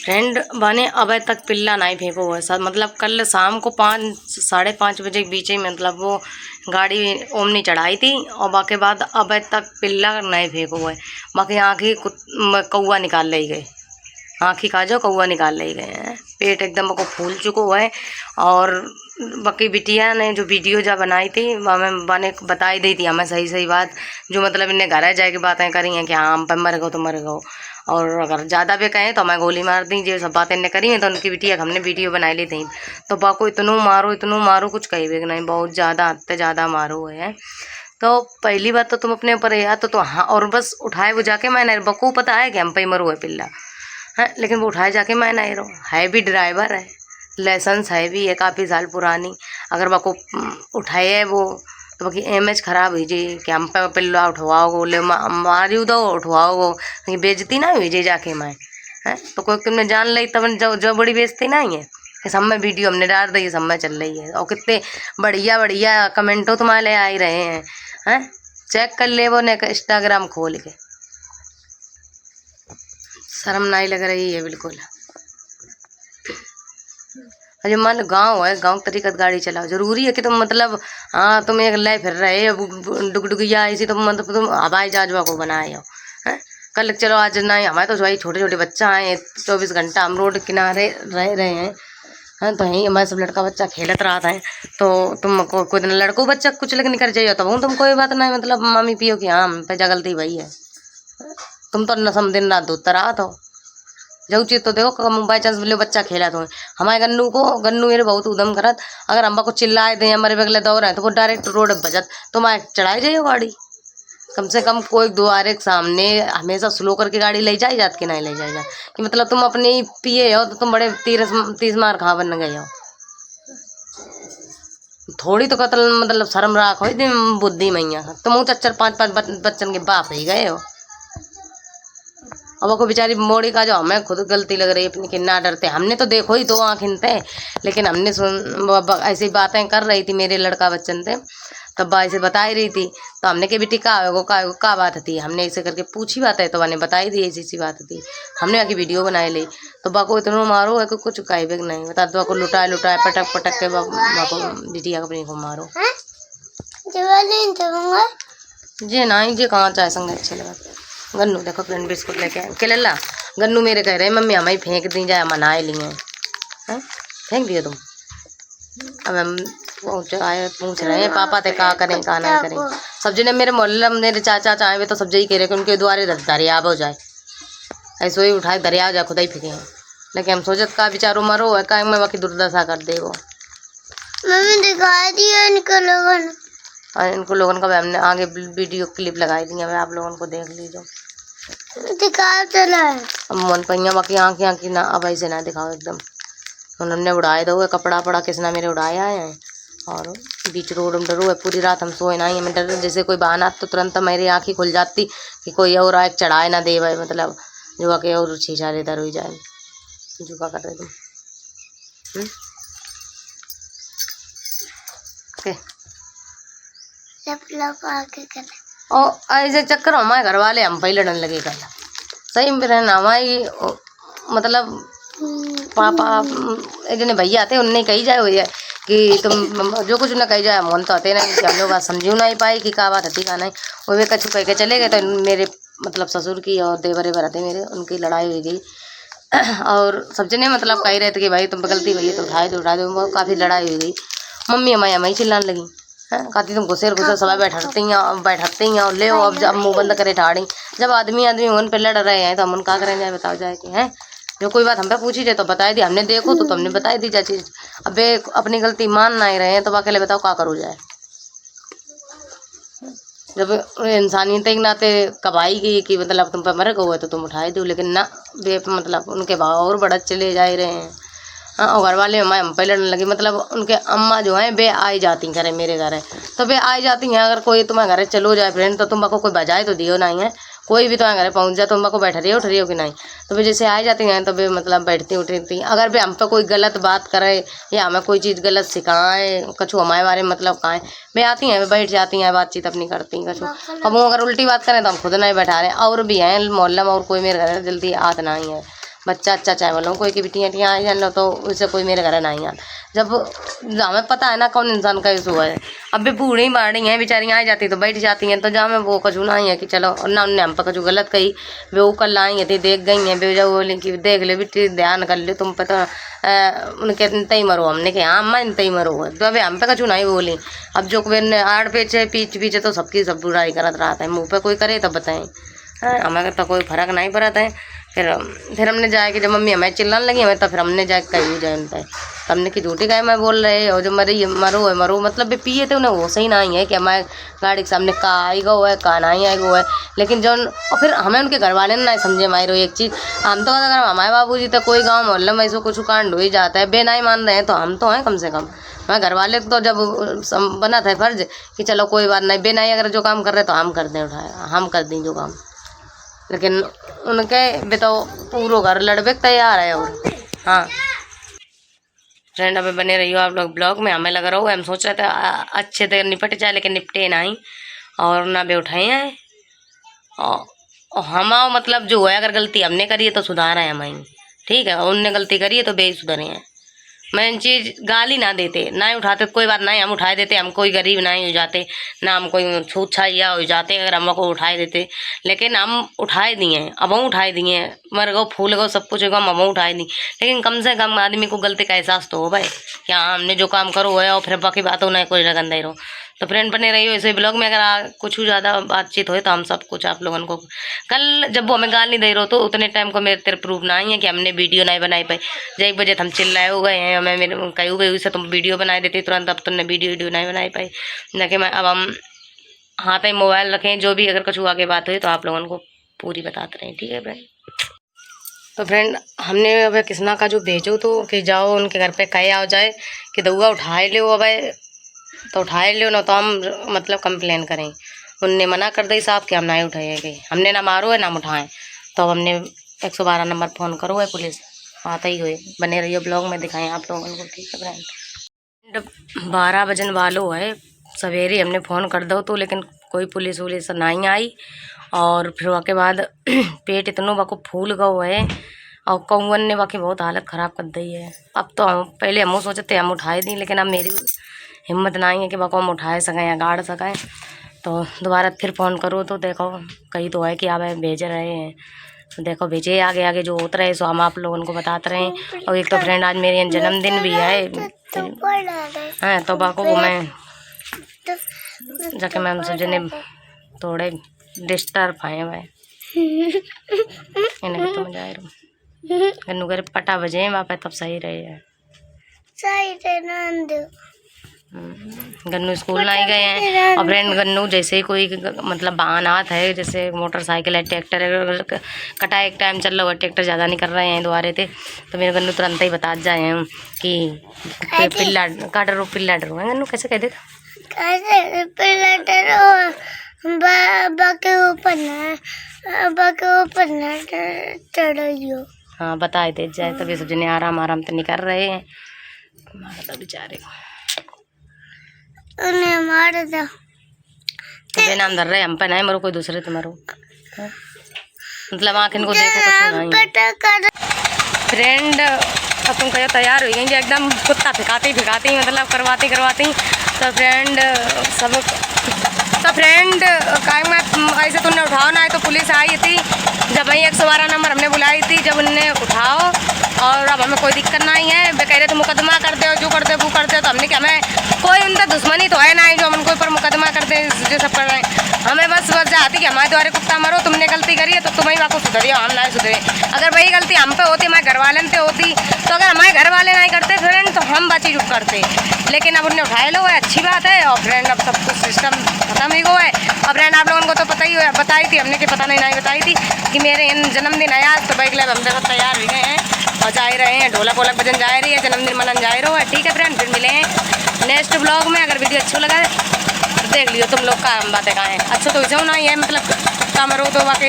Friend बने अबे तक पिल्ला नहीं फेंको हुआ है। मतलब कल शाम को 5 साढ़े 5 बजे के बीच ही मतलब वो गाड़ी ओमनी चढ़ाई थी और बाकी बाद अबे तक पिल्ला नहीं फेंको हुआ है। बाकी आँखी कौआ निकाल ले गए, आँखी का जो कौआ निकाल ले गए हैं। पेट एकदम को फूल चुका हुआ है। और बाकी बिटिया ने जो वीडियो जा बनाई थी वह मैं बने बताई दी थी हमें सही सही बात, जो मतलब इन्हें घर जाके बातें करी हैं कि हाँ हम पे मर गो तो मर गो, और अगर ज़्यादा भी कहें तो हमें गोली मार दी। जो सब बातें इन्हें करी हैं तो उनकी बिटिया हमने वीडियो बनाई ली थी। तो बाको इतनों मारो कुछ कही भी नहीं, बहुत ज़्यादा हद से ज़्यादा मारो हुए हैं। तो पहली बात तो तुम अपने ऊपर या तो हाँ, और बस उठाए वो जाके मैंने बको पता है कि हम पे मरो है पिल्ला है, लेकिन वो उठाए जाके मैं नहीं रहो है भी ड्राइवर है, लाइसेंस है भी है काफ़ी साल पुरानी। अगर बको उठाए है वो तो बाकी इमेज खराब हुई जी कि हम पे पिल्ला उठवाओ ले मारियो दो उठवाओ, कहीं बेइज्जती ना हुई जी जाके मैं है। तो कोई तुमने जान ली तब जो बड़ी बेइज्जती नहीं है कि सब में वीडियो हमने डाल दी, सब में चल रही है और कितने बढ़िया बढ़िया कमेंटो तुम्हारे आ ही रहे हैं। चेक कर ले वो ने इंस्टाग्राम खोल के, शर्म नहीं लग रही है बिल्कुल। अरे मान लो गाँव है, गाँव तरीकत गाड़ी चलाओ, जरूरी है कि तुम मतलब हाँ तुम एक ले फिर रहे हो डुगडुगिया ऐसी तुम मतलब तुम हवाई जहाज को बनाए हो हैं। कल चलो आज नहीं, हमारे तो भाई छोटे छोटे बच्चा आए 24 घंटा हम रोड किनारे रह रहे हैं। हाँ तो यहीं हमारे सब लड़का बच्चा खेलत रहा था। तो तुम कोई दिन लड़को बच्चा कुछ लेकिन कर जाइए तब तुम कोई बात नहीं मतलब मम्मी पियो कि हाँ हम पे जगलती भाई है। तुम तो नसम दिन रात धोता रहा तो जो चीज़ तो देखो कम बाई चांस बोले बच्चा खेला तो हमारे गन्नू मेरे बहुत उदम करत, अगर हम को चिल्लाए दें हमारे बगले दौड़ है तो वो डायरेक्ट रोड बजत तो मैं चढ़ाई जाइए गाड़ी। कम से कम कोई द्वारे के सामने हमेशा स्लो करके गाड़ी ले जाई जात कि नहीं ले जाई जात कि मतलब तुम अपने पिए हो तो तुम बड़े तीस मार खा बन गए हो। थोड़ी तो कतल मतलब शर्म राख हो बुद्धि मैया तुम चच्चर 5 बच्चन के बाप ही गए हो। अब को बेचारी मोड़ी का जो हमें खुद गलती लग रही है अपनी कि ना डरते, हमने तो देखो ही 2 आँख इनते, लेकिन हमने सुन ऐसी बातें कर रही थी मेरे लड़का बच्चन थे तब ऐसे बता ही रही थी। तो हमने के बेटी का बात थी, हमने ऐसे करके पूछी बात है तो मैंने बताई दी ऐसी सी बात थी, हमने आके वीडियो बनाई ली। तो बाको इतना मारो है कि कुछ कहे भी नहीं बता दो को लुटाए पटक पटक के बाको बेटिया अपनी को मारो जी नहीं जी कहाँ चाहे संग अच्छे लगा। गन्नू देखो फ्रेंड बिस्कुट लेके आए के लल्ला, गन्नू मेरे कह रहे हैं मम्मी हमें फेंक दी जाए मनाए लिए हैं, फेंक दिए तुम। अब हम आए पूछ रहे हैं पापा ते का करें का नहीं करें। सब जने मेरे मोहल्ले मेरे चाचा चाहे वे तो सब यही कह रहे कि उनके द्वारे दरियाब हो जाए, ऐसे ही उठाए दरिया जाए खुदा ही फेंके हैं। लेकिन हम सोचत का बेचारो मरो है का मैं बाकी दुर्दशा कर दे वो मम्मी दिखा दिया इनको लोगों ने, और इनको लोगों का हमने आगे वीडियो क्लिप लगाई दी है, आप लोगों को देख लीजिए दिखा चला है। अब मन पहिया बाकी आँखी ना अब ऐसे ना दिखाओ एकदम। उन्होंने उड़ाए दो कपड़ा पड़ा किसना मेरे उड़ाया है और बीच रोड में डरो है पूरी रात हम सोए ना ही हमें डर जैसे कोई बहाना तो तुरंत मेरी आँखी खुल जाती कि कोई और आए चढ़ाए ना दे भाई मतलब जो के और छीछा इधर हो जाए। झुका कर रहे तुम और ऐसे चक्कर हमारे घर वाले हम पे लड़ने लगे कल सही में रहना हमारी मतलब पापा एक जने भैया आते उनने कही जाए हुई है कि तुम जो कुछ ना कही जाए मन तो आते नहीं कि हम लोग बात समझू नहीं पाई कि का बात हती का नहीं। वो वे कछु कह के चले गए तो मेरे मतलब ससुर की और देवरे बराते मेरे उनकी लड़ाई हुई गई और सब जने मतलब कह रहे थे कि भाई तुम गलती भैया तो उठा दो काफ़ी लड़ाई हुई गई। मम्मी हमारी चिल्लाने लगी हैं कहती तुम घुसेर सब बैठते ही और ले अब जब मुँह बंद करे ठाड़ी जब आदमी उन पर लड़ रहे हैं तो हम उनका करें जाए बताओ जाए कि हैं जो कोई बात हम पे पूछी जाए तो बताई दी हमने देखो तो तुमने बताई दी जा चीज़। अब अपनी गलती मान नहीं रहे हैं तो अकेले बताओ क्या करूँ जाए। जब इंसानियत के नाते कबाई गई कि मतलब तुम पे मर गए तो तुम उठाए दो, लेकिन ना बे मतलब उनके भाव और बढ़त चले जा रहे हैं। हाँ और घर वाले हमारे हम पे लड़ने लगे मतलब उनके अम्मा जो हैं बे आई जाती घर मेरे घर है तो बे आई जाती हैं। अगर कोई तुम्हारे घर चलो जाए फ्रेंड तो तुम को कोई बजाए तो दियो नहीं है, कोई भी तुम्हारे घर पहुँच जाए तुम को बैठ रही हो कि नहीं तो वे जैसे आई जाती हैं तो वे मतलब बैठती उठती। अगर वे हम पे कोई गलत बात करे या हमें कोई चीज़ गलत सिखाए कछु हमारे बारे में मतलब कहें वे आती हैं वे बैठ जाती हैं बातचीत अपनी करती हैं कछु। अब वो अगर उल्टी बात करें तो हम खुद नहीं बैठा रहे और भी हैं मोहल्ला में और कोई मेरे घर जल्दी आत नहीं है बच्चा अच्छा चाहे बोलो कोई की बिटियाँ टियाँ आ जान तो उससे कोई मेरे घर नहीं आन। जब हमें पता है ना कौन इंसान का इशू है। अब भी बूढ़ी बाढ़ी हैं बेचारियाँ आ जाती तो बैठ जाती हैं, तो जहाँ में वो कछु नहीं है कि चलो, और ना उनने हम पर कछु गलत कही। वे वो कल आई थी देख गई हैं, वे जब बोली कि देख ले बेटी ध्यान कर ले तुम पता उनके तई मरो। हमने कहा हाँ अम्मा इन तई मरो है, तो अभी हम पे कछु नहीं बोली। अब जो आड़ पीछे पीछे पीछे तो सबकी सब बुराई करत रहा है, मुँह पे कोई करे तो बताएं। हमें तो कोई फर्क नहीं पड़ता है। फिर हमने जाए कि जब मम्मी हमें चिल्लाने लगी हमें, तो फिर हमने जाके कही जाए उन पर। हमने की झूठी गाय मैं बोल रहे और जो मरो है मरो, मतलब वे पिए थे उन्हें वो सही नहीं है कि हमारे गाड़ी के सामने का आई गो है का नहीं आई गो है। लेकिन जो और फिर हमें उनके घर वाले ने नहीं समझे मारो एक चीज़। हम तो अगर हमारे बाबूजी तो कोई गाँव मोहल्ले में ऐसा कुछ कांड हो ही जाता है, बे नहीं मान रहे हैं तो हम तो हैं कम से कम। हमारे घर वाले तो जब बना था फर्ज कि चलो कोई बात नहीं, बे नहीं अगर जो काम कर रहे तो हम कर दें, उठाया हम कर दें जो काम। लेकिन उनके बे तो पूरा घर लड़बे तैयार है। और हाँ फ्रेंड अभी बने रही हो आप लोग ब्लॉग में। हमें लग रहा हो हम सोच रहे थे अच्छे से निपट जाए, लेकिन निपटे नहीं और ना बे उठाए हैं। और हम मतलब जो है अगर गलती हमने करी है तो सुधार है हमें, ठीक है। उनने गलती करी है तो बे सुधरे हैं। मैं चीज़ गाली ना देते ना उठाते कोई बात नहीं, हम उठाए देते। हम कोई गरीब नहीं हो जाते ना, हम कोई छूत छाइया हो जाते अगर हम को उठाए देते। लेकिन हम उठाए दिए, अब हम उठाए दिए, मर गो फूल गो सब कुछ होगा, हम उठाए दी। लेकिन कम से कम आदमी को गलती का एहसास तो हो भाई कि हाँ हमने जो काम करो है, और फिर बाकी बातों नहीं कोई लगन दे रहो। तो फ्रेंड बने रही हो इसे ब्लॉग में। अगर कुछ ज़्यादा बातचीत हो तो हम सब कुछ आप लोगों को कल जब वो हमें गाल नहीं दे रहे हो तो उतने टाइम को मेरे तेरे प्रूफ नहीं है कि हमने वीडियो नहीं बनाई पाई। जब 1 बजे हम चिल्लाए हो गए हैं, मैं मेरे कही हो गई से तुम वीडियो बनाए देती तुरंत, अब तुमने वीडियो नहीं बनाई पाई न कि मैं। अब हम हाथ में मोबाइल रखें, जो भी अगर कुछ आगे बात हुई तो आप लोगों को पूरी बताते रहें, ठीक है फ्रेंड। तो फ्रेंड हमने अब किसना का जो भेजो तो कि जाओ उनके घर पे कहे आ जाए कि दउआ उठाए लो, अब तो उठाए लो ना तो हम मतलब कंप्लेन करें। उनने मना कर दी साहब कि हम नहीं उठाएंगे, हमने ना मारो है ना उठाएं। तो हमने 112 नंबर फ़ोन करो है, पुलिस आता ही हुए। बने रहिए ब्लॉग में दिखाएं आप लोगों को, ठीक है फ्रेंड। 12 बजन वालो है सवेरे हमने फ़ोन कर दो तो, लेकिन कोई पुलिस वुलिस नहीं आई। और फिर उसके बाद पेट इतना बाको फूल गो है और कौन ने बाकी बहुत हालत ख़राब कर दी है। अब तो हम पहले हम सोचते हम उठाए दी, लेकिन अब मेरी हिम्मत नहीं है कि बाको हम उठाए सकें या गाड़ सकें। तो दोबारा फिर फ़ोन करो तो देखो कहीं तो है कि आप भेज रहे हैं, तो देखो भेजे आगे आगे जो होता रहे सो हम आप लोगों को बताते रहें। और एक तो फ्रेंड आज मेरे जन्मदिन भी है तो बाको वो मैं जाके मैम से जने थोड़े डिस्टर्ब आए भाई इन्हें तो मजा गन्नू करे पटा बजे वहाँ पे तब सही रहे है। गन्नू स्कूल नहीं गए हैं। और फ्रेंड गन्नू जैसे ही कोई मतलब वाहन आता है, जैसे मोटरसाइकिल है ट्रैक्टर है, कटा एक टाइम चल रहा है ट्रैक्टर ज़्यादा नहीं कर रहे हैं दोबारे थे, तो मेरे गन्नू तुरंत ही बता जाए हैं कि पिल्ला काटरो पिल्ला डरो है। गन्नू कैसे कह दे हाँ बताए दे जाए। तभी सब जने आराम आराम तो नहीं कर रहे हैं हमारा तो बेचारे उन्हें मार दो तो नाम धर रहे हम पे नहीं मरो कोई दूसरे तो मरो, मतलब आखिर को देखो कुछ नहीं। फ्रेंड अब तुम कहो तैयार हो गई एकदम कुत्ता फिकाती मतलब करवाती तो फ्रेंड सब तो फ्रेंड ऐसे तुमने उठाओ ना है तो पुलिस आई थी जब वही 112 नंबर हमने बुलाई थी, जब उनने उठाओ और अब हमें कोई दिक्कत नहीं है। वे कह रहे थे मुकदमा कर दो जो कर दे वो कर दे, तो हमने क्या हमें कोई उनका दुश्मनी तो है नहीं जो हम उनके ऊपर मुकदमा करते हैं जो सब कर रहे हैं। हमें बस जाती कि हमारे द्वारे कुत्ता मरो, तुमने गलती करी है तो तुम्हें वाको सुधरियो, हम नहीं सुधरे। अगर वही गलती हम पे होती हमारे घर वाले पे होती, तो अगर हमारे घर वाले नहीं करते फ्रेंड तो हम बाची चुप करते। लेकिन अब उन्हें उठाए लो है, अच्छी बात है। और फ्रेंड अब सब कुछ सिस्टम खत्म ही हो है। और फ्रेंड आप लोगों को तो पता ही है, बताई थी हमने कि पता नहीं बताई थी कि मेरे जन्मदिन है आज, तो बाइक ले हम सब तैयार हो गए हैं और जा रहे हैं, ढोलक वोलक बजन जा रही है, जन्मदिन मनन जा रहे हो। ठीक है फ्रेंड, फिर मिले हैं नेक्स्ट ब्लॉग में। अगर वीडियो अच्छा लगा देख लियो तुम लोग का बातें कहाँ हैं, अच्छा तो ऐसा नहीं है मतलब कमरो तो बाकी